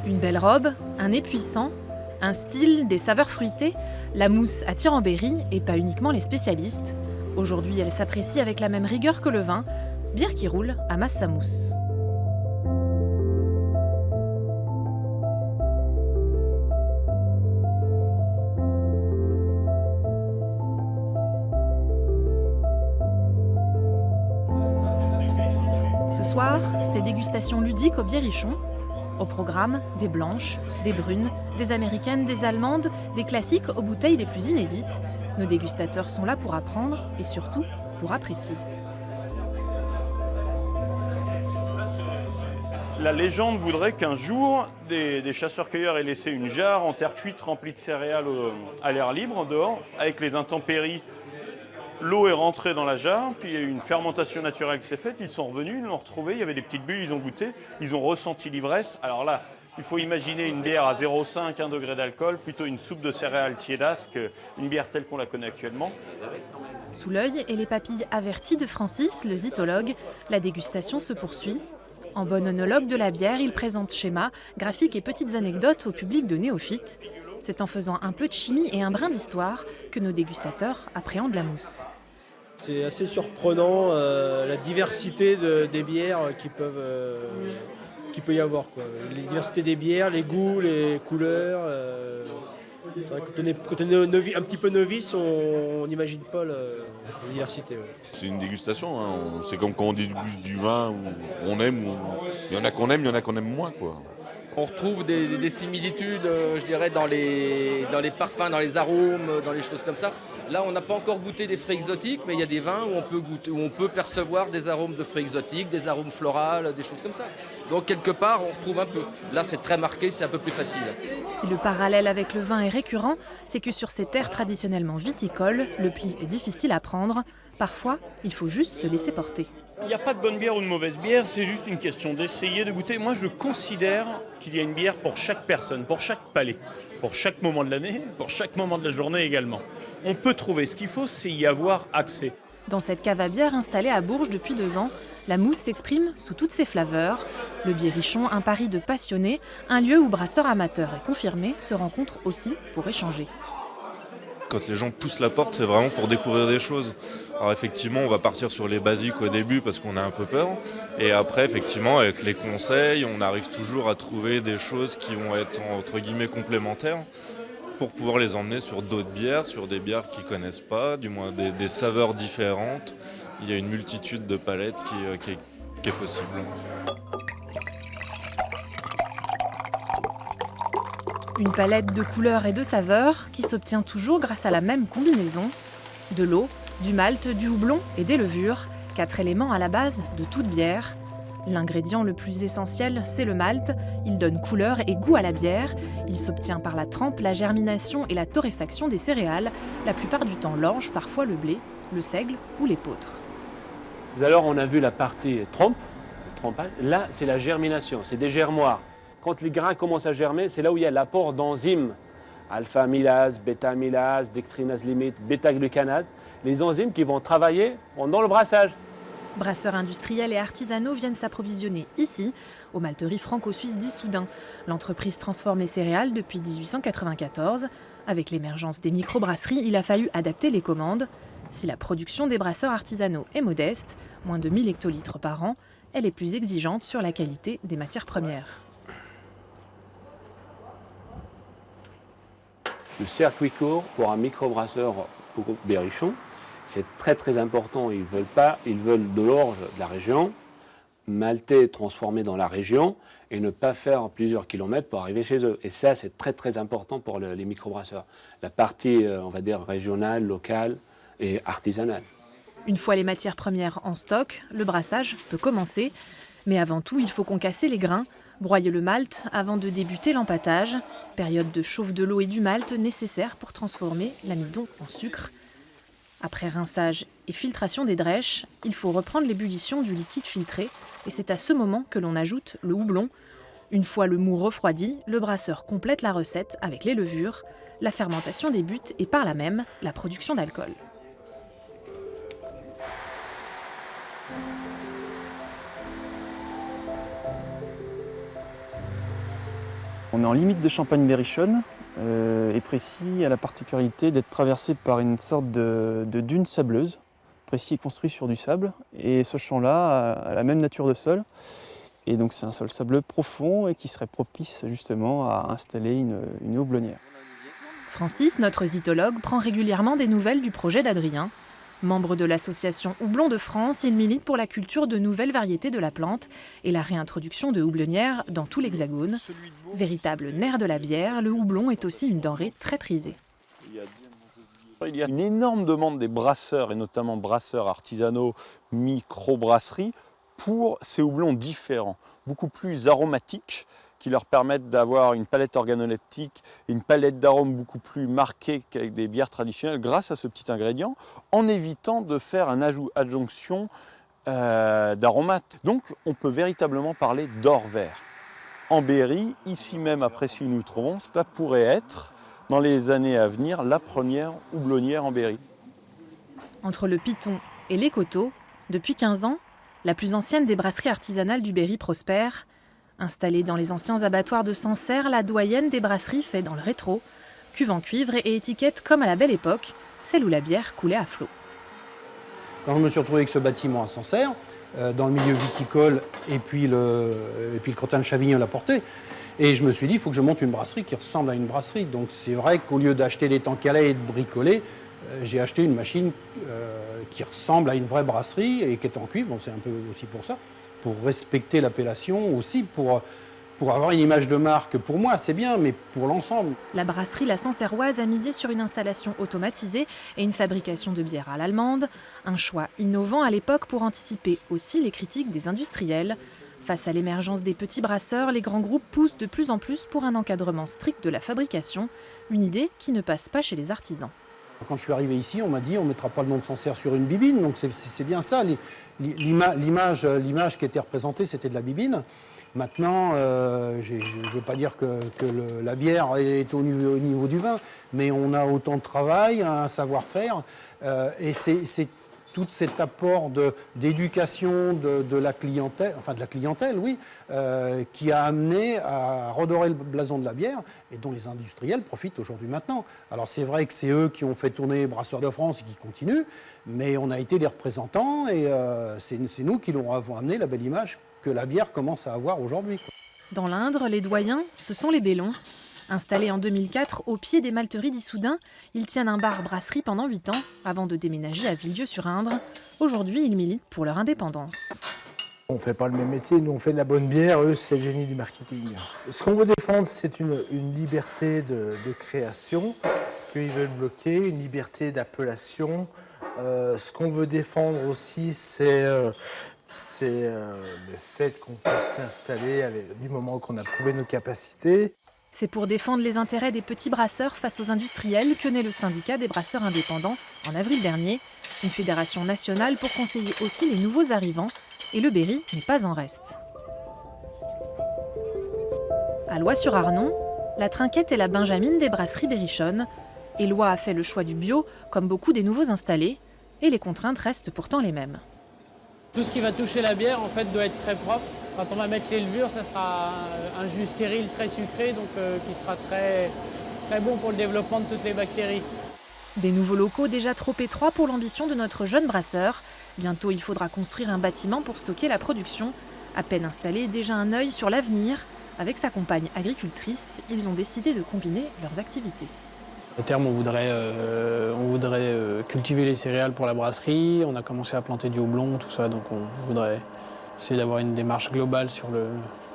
Une belle robe, un nez puissant, un style, des saveurs fruitées, la mousse attire en Berry et pas uniquement les spécialistes. Aujourd'hui, elle s'apprécie avec la même rigueur que le vin. Bière qui roule amasse sa mousse. Ce soir, c'est dégustation ludique au Biérichon. Au programme, des blanches, des brunes, des américaines, des allemandes, des classiques aux bouteilles les plus inédites. Nos dégustateurs sont là pour apprendre et surtout pour apprécier. La légende voudrait qu'un jour, des chasseurs-cueilleurs aient laissé une jarre en terre cuite remplie de céréales à l'air libre, dehors, avec les intempéries. L'eau est rentrée dans la jarre, puis il y a eu une fermentation naturelle qui s'est faite, ils sont revenus, ils l'ont retrouvée, il y avait des petites bulles, ils ont goûté, ils ont ressenti l'ivresse. Alors là, il faut imaginer une bière à 0,5, 1 degré d'alcool, plutôt une soupe de céréales tiédasse qu'une bière telle qu'on la connaît actuellement. Sous l'œil et les papilles averties de Francis, le zytologue, la dégustation se poursuit. En bon œnologue de la bière, il présente schémas, graphiques et petites anecdotes au public de néophytes. C'est en faisant un peu de chimie et un brin d'histoire que nos dégustateurs appréhendent la mousse. C'est assez surprenant la diversité des bières qu'il peut y avoir, quoi. La diversité des bières, les goûts, les couleurs. C'est vrai que quand on est un petit peu novice, on n'imagine pas la diversité. Ouais. C'est une dégustation, hein. C'est comme quand on déguste du vin, où on aime, il y en a qu'on aime, il y en a qu'on aime moins, quoi. On retrouve des similitudes, je dirais, dans les parfums, dans les arômes, dans les choses comme ça. Là, on n'a pas encore goûté des fruits exotiques, mais il y a des vins où on peut percevoir des arômes de fruits exotiques, des arômes floraux, des choses comme ça. Donc, quelque part, on retrouve un peu. Là, c'est très marqué, c'est un peu plus facile. Si le parallèle avec le vin est récurrent, c'est que sur ces terres traditionnellement viticoles, le pli est difficile à prendre. Parfois, il faut juste se laisser porter. Il n'y a pas de bonne bière ou de mauvaise bière, c'est juste une question d'essayer de goûter. Moi, je considère qu'il y a une bière pour chaque personne, pour chaque palais, pour chaque moment de l'année, pour chaque moment de la journée également. On peut trouver. Ce qu'il faut, c'est y avoir accès. Dans cette cave à bière installée à Bourges depuis 2 ans, la mousse s'exprime sous toutes ses flaveurs. Le Biérichon, un pari de passionnés, un lieu où brasseurs amateurs et confirmés se rencontrent aussi pour échanger. Quand les gens poussent la porte, c'est vraiment pour découvrir des choses. Alors effectivement, on va partir sur les basiques au début parce qu'on a un peu peur. Et après, effectivement, avec les conseils, on arrive toujours à trouver des choses qui vont être entre guillemets complémentaires pour pouvoir les emmener sur d'autres bières, sur des bières qu'ils ne connaissent pas, du moins des saveurs différentes. Il y a une multitude de palettes qui est possible. Une palette de couleurs et de saveurs qui s'obtient toujours grâce à la même combinaison. De l'eau, du malt, du houblon et des levures, 4 éléments à la base de toute bière. L'ingrédient le plus essentiel, c'est le malt. Il donne couleur et goût à la bière. Il s'obtient par la trempe, la germination et la torréfaction des céréales, la plupart du temps l'orge, parfois le blé, le seigle ou l'épeautre. Tout à l'heure, on a vu la partie trempage. Là, c'est la germination, c'est des germoirs. Quand les grains commencent à germer, c'est là où il y a l'apport d'enzymes. Alpha-amylase, bêta-amylase, dextrinase limite, bêta-glucanase. Les enzymes qui vont travailler pendant le brassage. Brasseurs industriels et artisanaux viennent s'approvisionner ici, aux malteries franco-suisses d'Issoudun. L'entreprise transforme les céréales depuis 1894. Avec l'émergence des microbrasseries, il a fallu adapter les commandes. Si la production des brasseurs artisanaux est modeste, moins de 1000 hectolitres par an, elle est plus exigeante sur la qualité des matières premières. Le circuit court pour un microbrasseur pour Biérichon, c'est très très important. Ils veulent de l'orge de la région, maltais transformé dans la région et ne pas faire plusieurs kilomètres pour arriver chez eux. Et ça, c'est très très important pour les microbrasseurs. La partie, on va dire, régionale, locale et artisanale. Une fois les matières premières en stock, le brassage peut commencer. Mais avant tout, il faut concasser les grains, broyer le malt avant de débuter l'empâtage, période de chauffe de l'eau et du malt nécessaire pour transformer l'amidon en sucre. Après rinçage et filtration des drèches, il faut reprendre l'ébullition du liquide filtré et c'est à ce moment que l'on ajoute le houblon. Une fois le mou refroidi, le brasseur complète la recette avec les levures, la fermentation débute et par là même la production d'alcool. On est en limite de Champagne-Berrichonne et Précy a la particularité d'être traversé par une sorte de dune sableuse. Précy est construit sur du sable et ce champ-là a la même nature de sol. Et donc c'est un sol sableux profond et qui serait propice justement à installer une houblonnière. Francis, notre zytologue, prend régulièrement des nouvelles du projet d'Adrien. Membre de l'association Houblon de France, il milite pour la culture de nouvelles variétés de la plante et la réintroduction de houblonnières dans tout l'Hexagone. Véritable nerf de la bière, le houblon est aussi une denrée très prisée. Il y a une énorme demande des brasseurs, et notamment brasseurs artisanaux, micro-brasseries, pour ces houblons différents, beaucoup plus aromatiques, qui leur permettent d'avoir une palette organoleptique, une palette d'arômes beaucoup plus marquée qu'avec des bières traditionnelles grâce à ce petit ingrédient, en évitant de faire un adjonction d'aromates. Donc on peut véritablement parler d'or vert. En Berry, ici même à Précy où nous le trouvons, cela pourrait être, dans les années à venir, la première houblonnière en Berry. Entre le Piton et les Coteaux, depuis 15 ans, la plus ancienne des brasseries artisanales du Berry prospère. Installée dans les anciens abattoirs de Sancerre, la doyenne des brasseries fait dans le rétro, cuve en cuivre et étiquette comme à la belle époque, celle où la bière coulait à flot. Quand je me suis retrouvé avec ce bâtiment à Sancerre, dans le milieu viticole et puis le crottin de Chavignon l'a porté, et je me suis dit, il faut que je monte une brasserie qui ressemble à une brasserie. Donc c'est vrai qu'au lieu d'acheter des tankers et de bricoler, j'ai acheté une machine qui ressemble à une vraie brasserie et qui est en cuivre, donc c'est un peu aussi pour ça, pour respecter l'appellation aussi, pour avoir une image de marque. Pour moi, c'est bien, mais pour l'ensemble. La brasserie La Sancerroise a misé sur une installation automatisée et une fabrication de bière à l'allemande, un choix innovant à l'époque pour anticiper aussi les critiques des industriels. Face à l'émergence des petits brasseurs, les grands groupes poussent de plus en plus pour un encadrement strict de la fabrication, une idée qui ne passe pas chez les artisans. Quand je suis arrivé ici, on m'a dit on ne mettra pas le nom de Sancerre sur une bibine, donc c'est bien ça. L'image qui était représentée, c'était de la bibine. Maintenant, je ne veux pas dire que la bière est au niveau du vin, mais on a autant de travail, un savoir-faire, et c'est tout cet apport d'éducation de la clientèle, oui, qui a amené à redorer le blason de la bière et dont les industriels profitent aujourd'hui maintenant. Alors c'est vrai que c'est eux qui ont fait tourner Brasseurs de France et qui continuent, mais on a été des représentants et c'est nous qui leur avons amené la belle image que la bière commence à avoir aujourd'hui. Dans l'Indre, les doyens, ce sont les Bellons. Installés en 2004 au pied des malteries d'Issoudun, ils tiennent un bar-brasserie pendant 8 ans avant de déménager à Villedieu-sur-Indre. Aujourd'hui, ils militent pour leur indépendance. On ne fait pas le même métier, nous on fait de la bonne bière, eux c'est le génie du marketing. Ce qu'on veut défendre, c'est une liberté de création qu'ils veulent bloquer, une liberté d'appellation. Ce qu'on veut défendre aussi, c'est le fait qu'on puisse s'installer du moment qu'on a prouvé nos capacités. C'est pour défendre les intérêts des petits brasseurs face aux industriels que naît le syndicat des brasseurs indépendants en avril dernier, une fédération nationale pour conseiller aussi les nouveaux arrivants, et le Berry n'est pas en reste. À Loye-sur-Arnon, la Trinquette est la benjamine des brasseries berrichonnes. Éloi a fait le choix du bio, comme beaucoup des nouveaux installés, et les contraintes restent pourtant les mêmes. Tout ce qui va toucher la bière, en fait, doit être très propre. Quand on va mettre les levures, ça sera un jus stérile très sucré, donc qui sera très, très bon pour le développement de toutes les bactéries. Des nouveaux locaux déjà trop étroits pour l'ambition de notre jeune brasseur. Bientôt, il faudra construire un bâtiment pour stocker la production. À peine installé, déjà un œil sur l'avenir. Avec sa compagne agricultrice, ils ont décidé de combiner leurs activités. À terme, on voudrait cultiver les céréales pour la brasserie. On a commencé à planter du houblon, tout ça, donc on voudrait essayer d'avoir une démarche globale sur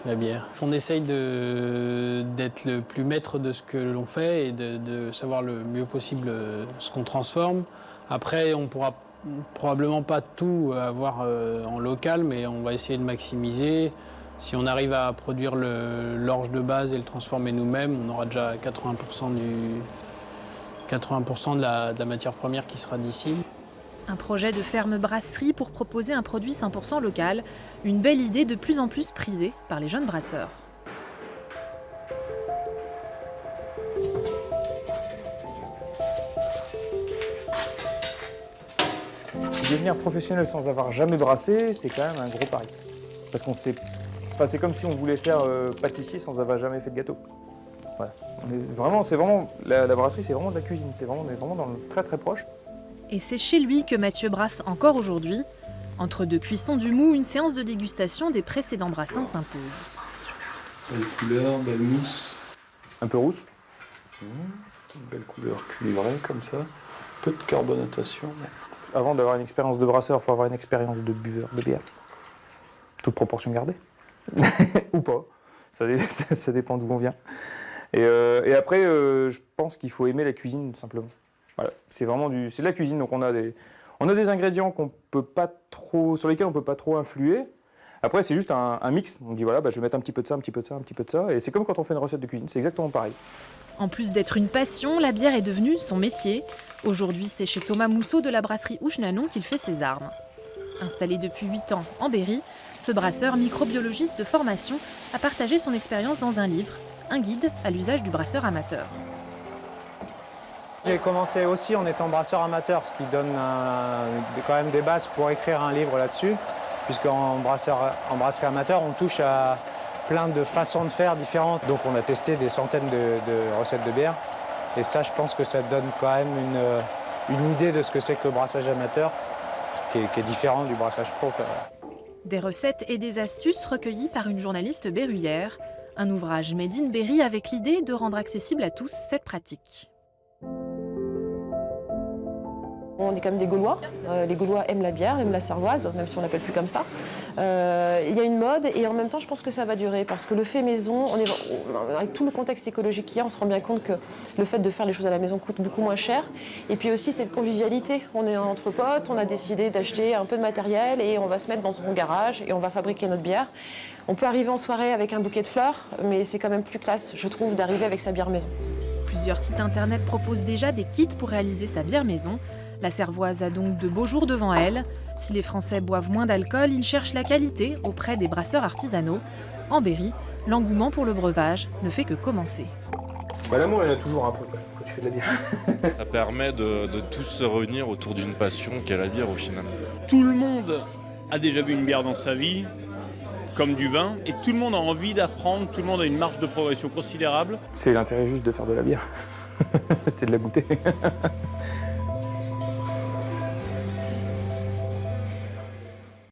la bière. On essaye d'être le plus maître de ce que l'on fait et de savoir le mieux possible ce qu'on transforme. Après, on ne pourra probablement pas tout avoir en local, mais on va essayer de maximiser. Si on arrive à produire l'orge de base et le transformer nous-mêmes, on aura déjà 80% de la matière première qui sera d'ici. Un projet de ferme-brasserie pour proposer un produit 100% local, une belle idée de plus en plus prisée par les jeunes brasseurs. Devenir professionnel sans avoir jamais brassé, c'est quand même un gros pari. Parce qu'on sait, c'est comme si on voulait faire pâtissier sans avoir jamais fait de gâteau. Voilà. La brasserie, c'est vraiment de la cuisine. On est vraiment dans le très très proche. Et c'est chez lui que Mathieu brasse encore aujourd'hui. Entre deux cuissons du mou, une séance de dégustation des précédents brassins s'impose. Belle couleur, belle mousse. Un peu rousse. Une belle couleur cuivrée comme ça. Peu de carbonatation. Avant d'avoir une expérience de brasseur, il faut avoir une expérience de buveur de bière. Toute proportion gardée. Ou pas. Ça dépend d'où on vient. Et après, je pense qu'il faut aimer la cuisine, simplement. Voilà. C'est de la cuisine, donc on a des ingrédients sur lesquels on ne peut pas trop influer. Après, c'est juste un mix. On dit, voilà, je vais mettre un petit peu de ça, un petit peu de ça, un petit peu de ça. Et c'est comme quand on fait une recette de cuisine, c'est exactement pareil. En plus d'être une passion, la bière est devenue son métier. Aujourd'hui, c'est chez Thomas Mousseau de la brasserie Ouche-Nanon qu'il fait ses armes. Installé depuis 8 ans en Berry, ce brasseur microbiologiste de formation a partagé son expérience dans un livre, un guide à l'usage du brasseur amateur. J'ai commencé aussi en étant brasseur amateur, ce qui donne quand même des bases pour écrire un livre là-dessus, puisqu'en brasserie amateur, on touche à plein de façons de faire différentes. Donc on a testé des centaines de recettes de bière, et ça, je pense que ça donne quand même une idée de ce que c'est que le brassage amateur, qui est différent du brassage pro. Des recettes et des astuces recueillies par une journaliste berruyère, un ouvrage made in Berry avec l'idée de rendre accessible à tous cette pratique. On est quand même des Gaulois. Les Gaulois aiment la bière, aiment la cervoise, même si on ne l'appelle plus comme ça. Il y a une mode et en même temps, je pense que ça va durer parce que le fait maison, avec tout le contexte écologique qu'il y a, on se rend bien compte que le fait de faire les choses à la maison coûte beaucoup moins cher. Et puis aussi, cette convivialité. On est entre potes, on a décidé d'acheter un peu de matériel et on va se mettre dans son garage et on va fabriquer notre bière. On peut arriver en soirée avec un bouquet de fleurs, mais c'est quand même plus classe, je trouve, d'arriver avec sa bière maison. Plusieurs sites internet proposent déjà des kits pour réaliser sa bière maison. La cervoise a donc de beaux jours devant elle. Si les Français boivent moins d'alcool, ils cherchent la qualité auprès des brasseurs artisanaux. En Berry, l'engouement pour le breuvage ne fait que commencer. L'amour, il y en a toujours un peu quand tu fais de la bière. Ça permet de tous se réunir autour d'une passion qu'est la bière au final. Tout le monde a déjà bu une bière dans sa vie, comme du vin, et tout le monde a envie d'apprendre, tout le monde a une marge de progression considérable. C'est l'intérêt juste de faire de la bière. C'est de la goûter.